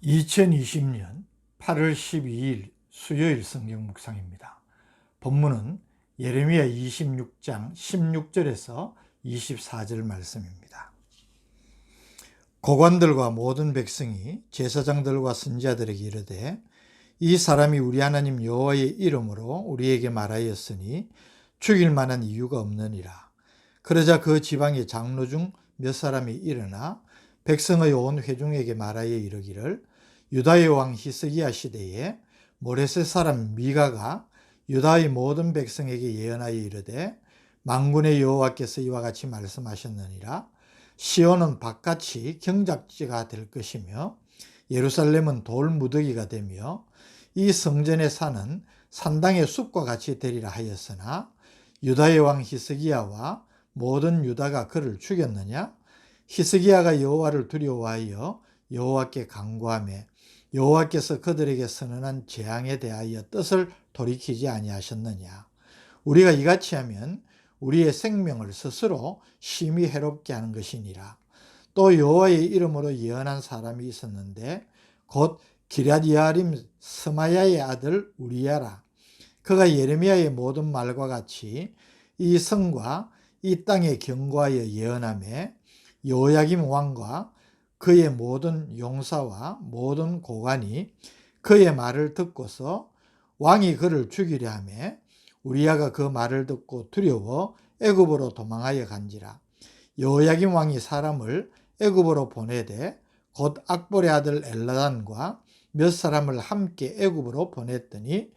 2020년 8월 12일 수요일 성경 묵상입니다. 본문은 예레미야 26장 16절에서 24절 말씀입니다. 고관들과 모든 백성이 제사장들과 선지자들에게 이르되 이 사람이 우리 하나님 여호와의 이름으로 우리에게 말하였으니 죽일 만한 이유가 없느니라. 그러자 그 지방의 장로 중 몇 사람이 일어나 백성의 온 회중에게 말하여 이르기를 유다의 왕 히스기야 시대에 모레셋 사람 미가가 유다의 모든 백성에게 예언하여 이르되 만군의 여호와께서 이와 같이 말씀하셨느니라. 시온은 밭같이 경작지가 될 것이며 예루살렘은 돌무더기가 되며 이 성전의 산은 산당의 숲과 같이 되리라 하였으나 유다의 왕 히스기야와 모든 유다가 그를 죽였느냐? 히스기야가 여호와를 두려워하여 여호와께 간구하며 여호와께서 그들에게 선언한 재앙에 대하여 뜻을 돌이키지 아니하셨느냐? 우리가 이같이 하면 우리의 생명을 스스로 심히 해롭게 하는 것이니라. 또 여호와의 이름으로 예언한 사람이 있었는데 곧 기럇-여아림 스마야의 아들 우리야라. 그가 예레미야의 모든 말과 같이 이 성과 이 땅에 경고하여 예언하며 여호야김 왕과 그의 모든 용사와 모든 고관이 그의 말을 듣고서 왕이 그를 죽이려 하며 우리야가 그 말을 듣고 두려워 애굽으로 도망하여 간지라. 여호야김 왕이 사람을 애굽으로 보내되 곧 악볼의 아들 엘라단과 몇 사람을 함께 애굽으로 보냈더니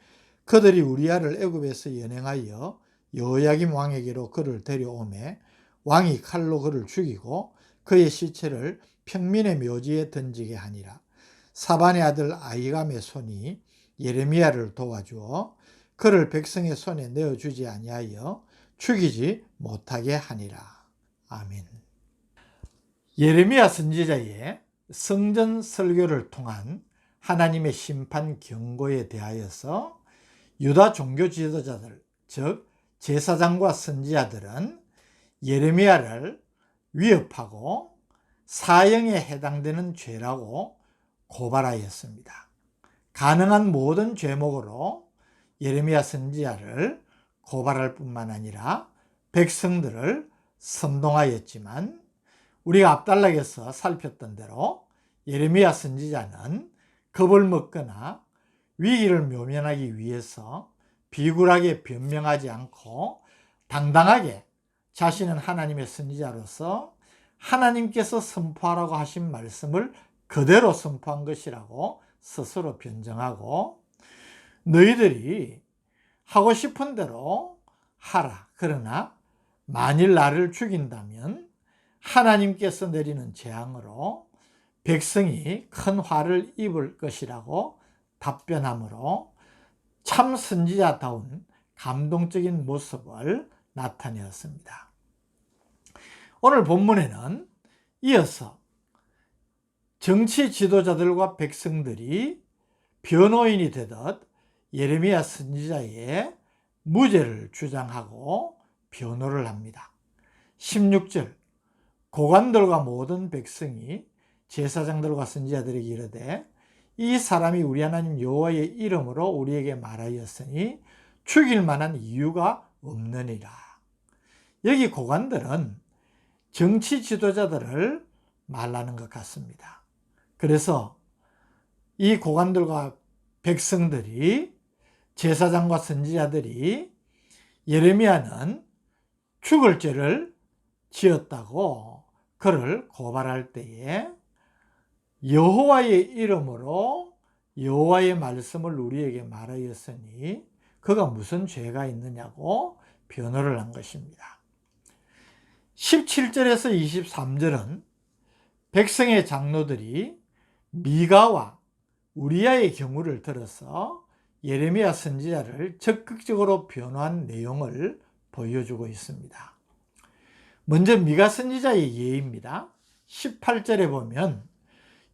그들이 우리야를 애굽에서 연행하여 여호야김 왕에게로 그를 데려오매 왕이 칼로 그를 죽이고 그의 시체를 평민의 묘지에 던지게 하니라. 사반의 아들 아히감의 손이 예레미야를 도와주어 그를 백성의 손에 내어주지 아니하여 죽이지 못하게 하니라. 아멘. 예레미야 선지자의 성전 설교를 통한 하나님의 심판 경고에 대하여서 유다 종교 지도자들, 즉 제사장과 선지자들은 예레미야를 위협하고 사형에 해당되는 죄라고 고발하였습니다. 가능한 모든 죄목으로 예레미야 선지자를 고발할 뿐만 아니라 백성들을 선동하였지만 우리가 앞단락에서 살폈던 대로 예레미야 선지자는 겁을 먹거나 위기를 모면하기 위해서 비굴하게 변명하지 않고 당당하게 자신은 하나님의 선지자로서 하나님께서 선포하라고 하신 말씀을 그대로 선포한 것이라고 스스로 변정하고 너희들이 하고 싶은 대로 하라. 그러나 만일 나를 죽인다면 하나님께서 내리는 재앙으로 백성이 큰 화를 입을 것이라고 답변하므로 참 선지자다운 감동적인 모습을 나타내었습니다. 오늘 본문에는 이어서 정치 지도자들과 백성들이 변호인이 되듯 예레미야 선지자의 무죄를 주장하고 변호를 합니다. 16절 고관들과 모든 백성이 제사장들과 선지자들에게 이르되 이 사람이 우리 하나님 여호와의 이름으로 우리에게 말하였으니 죽일 만한 이유가 없느니라. 여기 고관들은 정치 지도자들을 말하는 것 같습니다. 그래서 이 고관들과 백성들이 제사장과 선지자들이 예레미야는 죽을 죄를 지었다고 그를 고발할 때에 여호와의 이름으로 여호와의 말씀을 우리에게 말하였으니 그가 무슨 죄가 있느냐고 변호를 한 것입니다. 17절에서 23절은 백성의 장로들이 미가와 우리야의 경우를 들어서 예레미야 선지자를 적극적으로 변호한 내용을 보여주고 있습니다. 먼저 미가 선지자의 예입니다. 18절에 보면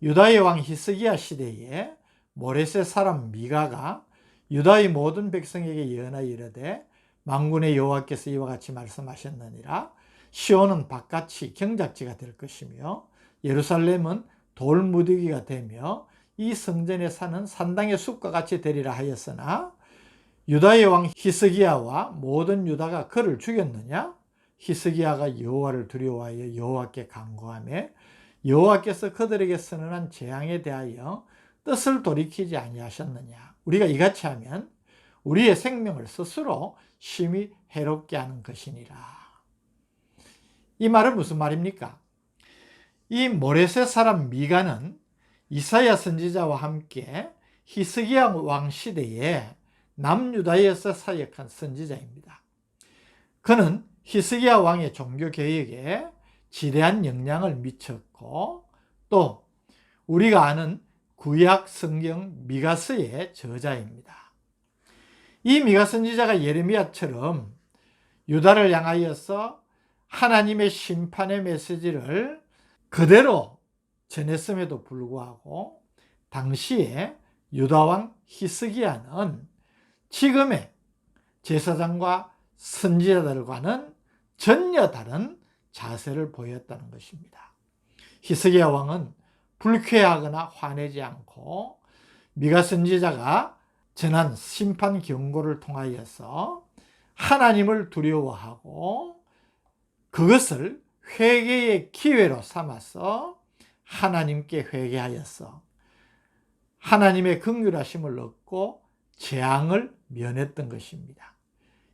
유다의 왕 히스기야 시대에 모레셋 사람 미가가 유다의 모든 백성에게 예언하여 이르되 만군의 여호와께서 이와 같이 말씀하셨느니라. 시온은 밭같이 경작지가 될 것이며 예루살렘은 돌무더기가 되며 이 성전에 사는 산당의 숲과 같이 되리라 하였으나 유다의 왕 히스기야와 모든 유다가 그를 죽였느냐? 히스기야가 여호와를 두려워하여 여호와께 간구하며 여호와께서 그들에게 선언한 재앙에 대하여 뜻을 돌이키지 아니하셨느냐? 우리가 이같이 하면 우리의 생명을 스스로 심히 해롭게 하는 것이니라. 이 말은 무슨 말입니까? 이 모레셋 사람 미가는 이사야 선지자와 함께 히스기야 왕 시대에 남유다에서 사역한 선지자입니다. 그는 히스기야 왕의 종교 개혁에 지대한 영향을 미쳤고 또 우리가 아는 구약 성경 미가서의 저자입니다. 이 미가 선지자가 예레미야처럼 유다를 향하여서 하나님의 심판의 메시지를 그대로 전했음에도 불구하고 당시에 유다왕 히스기야는 지금의 제사장과 선지자들과는 전혀 다른 자세를 보였다는 것입니다. 히스기야 왕은 불쾌하거나 화내지 않고 미가 선지자가 전한 심판 경고를 통하여서 하나님을 두려워하고 그것을 회개의 기회로 삼아서 하나님께 회개하였어 하나님의 긍휼하심을 얻고 재앙을 면했던 것입니다.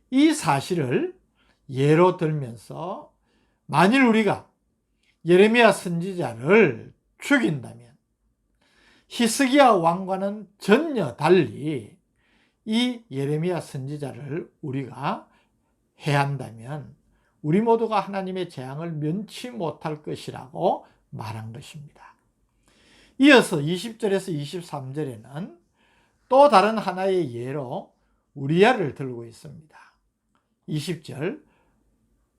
이 사실을 예로 들면서 만일 우리가 예레미야 선지자를 죽인다면 히스기야 왕과는 전혀 달리 이 예레미야 선지자를 우리가 해한다면 우리 모두가 하나님의 재앙을 면치 못할 것이라고 말한 것입니다. 이어서 20절에서 23절에는 또 다른 하나의 예로 우리야를 들고 있습니다. 20절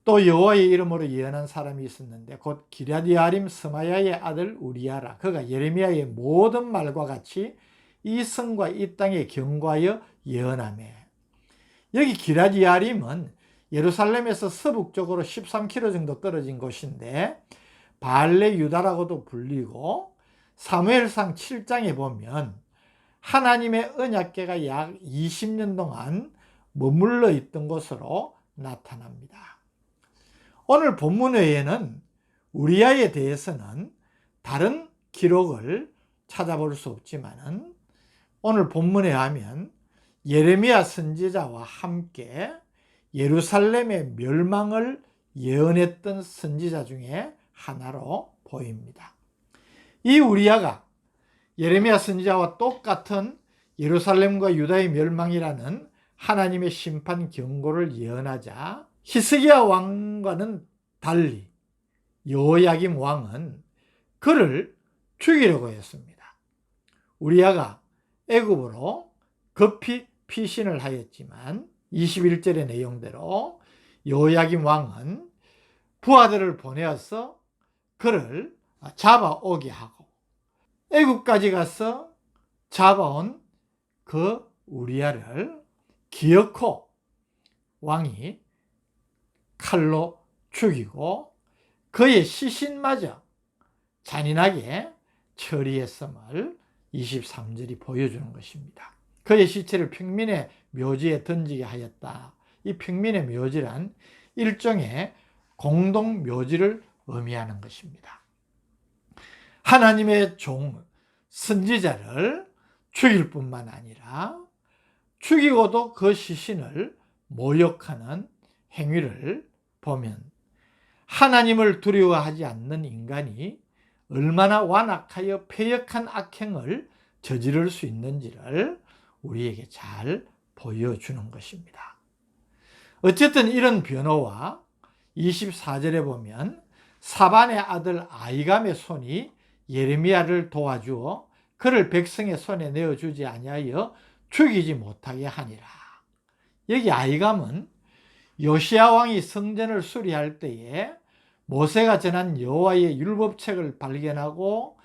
또 여호와의 이름으로 예언한 사람이 있었는데 곧 기럇여아림 스마야의 아들 우리야라. 그가 예레미야의 모든 말과 같이 이 성과 이 땅에 경고하여 예언하며. 여기 기럇여아림은 예루살렘에서 서북쪽으로 13km 정도 떨어진 곳인데 발레 유다라고도 불리고 사무엘상 7장에 보면 하나님의 언약궤가 약 20년 동안 머물러 있던 곳으로 나타납니다. 오늘 본문 외에는 우리야에 대해서는 다른 기록을 찾아볼 수 없지만 오늘 본문에 하면 예레미야 선지자와 함께 예루살렘의 멸망을 예언했던 선지자 중에 하나로 보입니다. 이 우리야가 예레미야 선지자와 똑같은 예루살렘과 유다의 멸망이라는 하나님의 심판 경고를 예언하자 히스기야 왕과는 달리 여호야김 왕은 그를 죽이려고 했습니다. 우리야가 애굽으로 급히 피신을 하였지만 21절의 내용대로 여호야김 왕은 부하들을 보내어서 그를 잡아오게 하고 애굽까지 가서 잡아온 그 우리야를 기어코 왕이 칼로 죽이고 그의 시신마저 잔인하게 처리했음을 23절이 보여주는 것입니다. 그의 시체를 평민의 묘지에 던지게 하였다. 이 평민의 묘지란 일종의 공동 묘지를 의미하는 것입니다. 하나님의 종, 선지자를 죽일 뿐만 아니라 죽이고도 그 시신을 모욕하는 행위를 보면 하나님을 두려워하지 않는 인간이 얼마나 완악하여 패역한 악행을 저지를 수 있는지를 우리에게 잘 보여주는 것입니다. 어쨌든 이런 변호와 24절에 보면 사반의 아들 아이감의 손이 예레미야를 도와주어 그를 백성의 손에 내어주지 아니하여 죽이지 못하게 하니라. 여기 아이감은 요시야 왕이 성전을 수리할 때에 모세가 전한 여호와의 율법책을 발견하고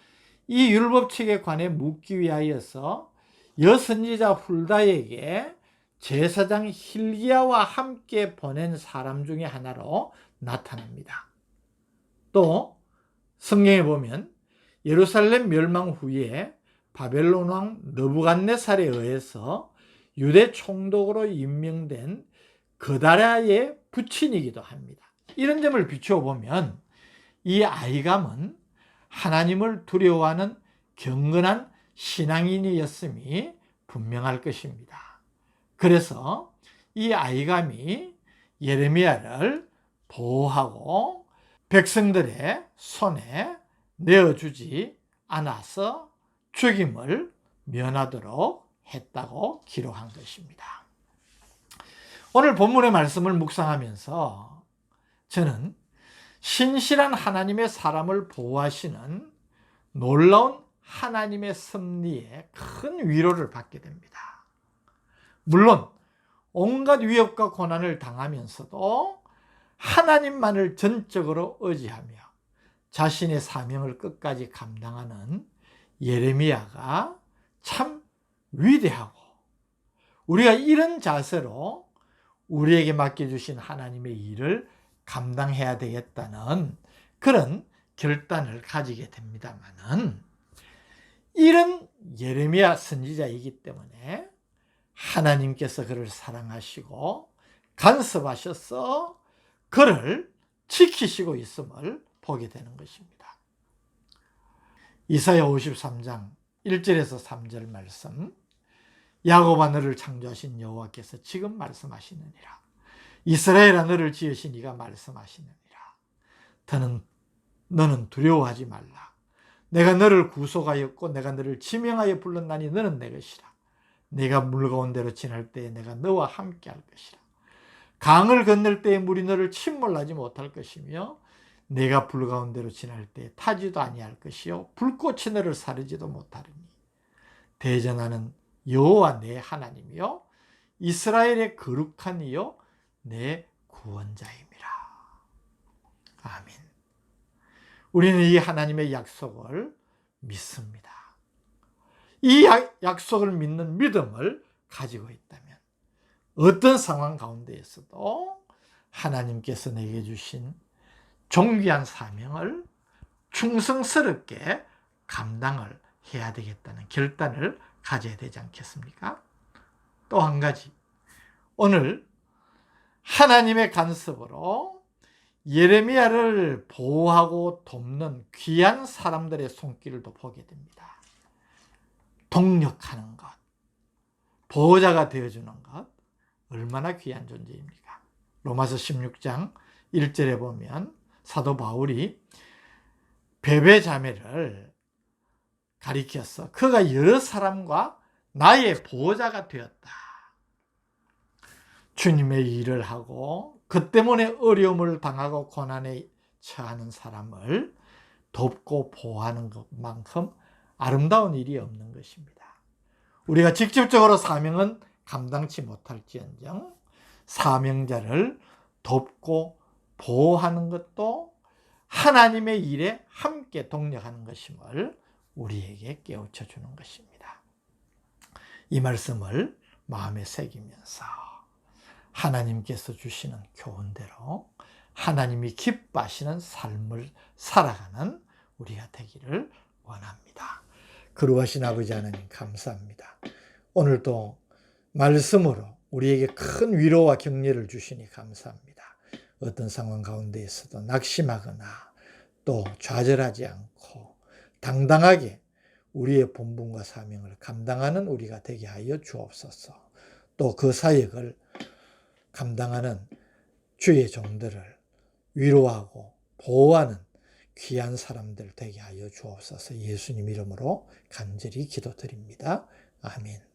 이 율법책에 관해 묻기 위하여서 여선지자 훌다에게 제사장 hil기야와 함께 보낸 사람 중에 하나로 나타납니다. 또 성경에 보면 예루살렘 멸망 후에 바벨론 왕 느부갓네살에 의해서 유대 총독으로 임명된 그다랴의 부친이기도 합니다. 이런 점을 비추어 보면 이 아히감은 하나님을 두려워하는 경건한 신앙인이었음이 분명할 것입니다. 그래서 이 아히감이 예레미야를 보호하고 백성들의 손에 내어주지 않아서 죽임을 면하도록 했다고 기록한 것입니다. 오늘 본문의 말씀을 묵상하면서 저는 신실한 하나님의 사람을 보호하시는 놀라운 하나님의 섭리에 큰 위로를 받게 됩니다. 물론 온갖 위협과 고난을 당하면서도 하나님만을 전적으로 의지하며 자신의 사명을 끝까지 감당하는 예레미야가 참 위대하고, 우리가 이런 자세로 우리에게 맡겨주신 하나님의 일을 감당해야 되겠다는 그런 결단을 가지게 됩니다만은, 이런 예레미야 선지자이기 때문에 하나님께서 그를 사랑하시고 간섭하셔서 그를 지키시고 있음을 보게 되는 것입니다. 이사야 53장 1절에서 3절 말씀, 야곱아 너를 창조하신 여호와께서 지금 말씀하시느니라. 이스라엘아 너를 지으신 이가 말씀하시느니라. 너는 두려워하지 말라. 내가 너를 구속하였고 내가 너를 지명하여 불렀나니 너는 내 것이라. 내가 물 가운데로 지날 때에 내가 너와 함께 할 것이라. 강을 건널 때에 물이 너를 침몰하지 못할 것이며 내가 불 가운데로 지날 때에 타지도 아니할 것이요 불꽃이 너를 사르지도 못하리니 대전하는 여호와 내 하나님이요 이스라엘의 거룩한 이요 내 구원자임이라. 아멘. 우리는 이 하나님의 약속을 믿습니다. 이 약속을 믿는 믿음을 가지고 있다면 어떤 상황 가운데에서도 하나님께서 내게 주신 존귀한 사명을 충성스럽게 감당을 해야 되겠다는 결단을 가져야 되지 않겠습니까? 또 한 가지, 오늘 하나님의 간섭으로 예레미야를 보호하고 돕는 귀한 사람들의 손길도 보게 됩니다. 동력하는 것, 보호자가 되어주는 것, 얼마나 귀한 존재입니까? 로마서 16장 1절에 보면 사도 바울이 베베 자매를 가리켜서 그가 여러 사람과 나의 보호자가 되었다. 주님의 일을 하고 그 때문에 어려움을 당하고 고난에 처하는 사람을 돕고 보호하는 것만큼 아름다운 일이 없는 것입니다. 우리가 직접적으로 사명은 감당치 못할지언정 사명자를 돕고 보호하는 것도 하나님의 일에 함께 동력하는 것임을 우리에게 깨우쳐 주는 것입니다. 이 말씀을 마음에 새기면서 하나님께서 주시는 교훈대로 하나님이 기뻐하시는 삶을 살아가는 우리가 되기를 원합니다. 거룩하신 아버지 하나님 감사합니다. 오늘도 말씀으로 우리에게 큰 위로와 격려를 주시니 감사합니다. 어떤 상황 가운데에서도 낙심하거나 또 좌절하지 않고 당당하게 우리의 본분과 사명을 감당하는 우리가 되게 하여 주옵소서. 또 그 사역을 감당하는 주의 종들을 위로하고 보호하는 귀한 사람들 되게 하여 주옵소서. 예수님 이름으로 간절히 기도드립니다. 아멘.